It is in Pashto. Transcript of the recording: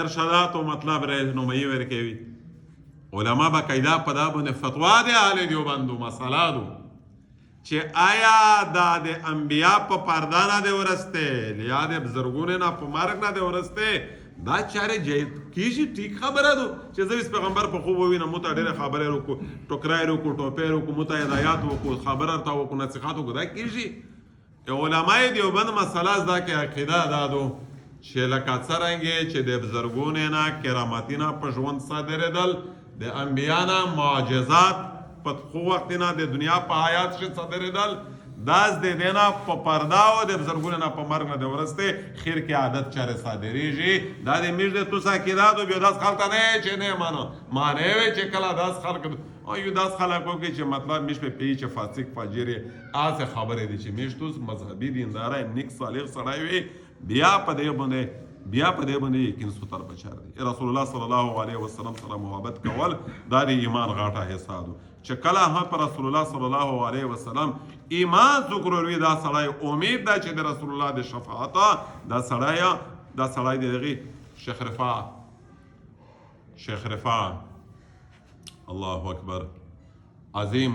ارشادات او مطلب رهنمایي ورکوي علما باقاعده په دا باندې فتوا د اهل دیوبندو مسله دو چې آیا دا د انبیا په پرده نه دی ورسته یا د بزرګونو نه په مرګ نه دی ورسته دا چاره کیږي ټیک خبره ده چې زه پیغمبر په خوب ووینم مو ته ډېره خبرې وکړو ټوکرای وکړو ټوپې وکړو مو ته هدایات وکړو خبره ورته وکړو نصیحت وکړو دا کیږي علمای دیوبند مسله زده کې عقیده دا ده چې لکه څرنګې چې د بزرګونو نه کرامتي نه په ژوند صادرېدل د انبیا نه معجزات په خو وخت نه د دنیا په حیات شي صادرېدل داس د دینا په پردا او د بزرګونو نه په مرګ نه د ورسته خیر کې عادت چاره صادریږي دا د میږ د تو ساکیراتو بیا داس خلک نه چې نه مانو مانه وي چې کله داس خلک او یو داس خلک وکړي چې مطلب مش په پیچ فاسق فاجر آسه خبرې دي چې میش تو مذهبي دیندار نیک صالح سړی وي بیا په دې باندې یقین ستر بچار دي رسول الله صلی الله علیه وسلم سره محبت کول دا د ایمان غاټه حصہ ده چې کله هم پر رسول الله صلی الله علیه وسلم ایمان ذکروي دا سړی امید ده چې د رسول الله د شفاعت دا سړی دغه شیخ رفاع الله اکبر عظیم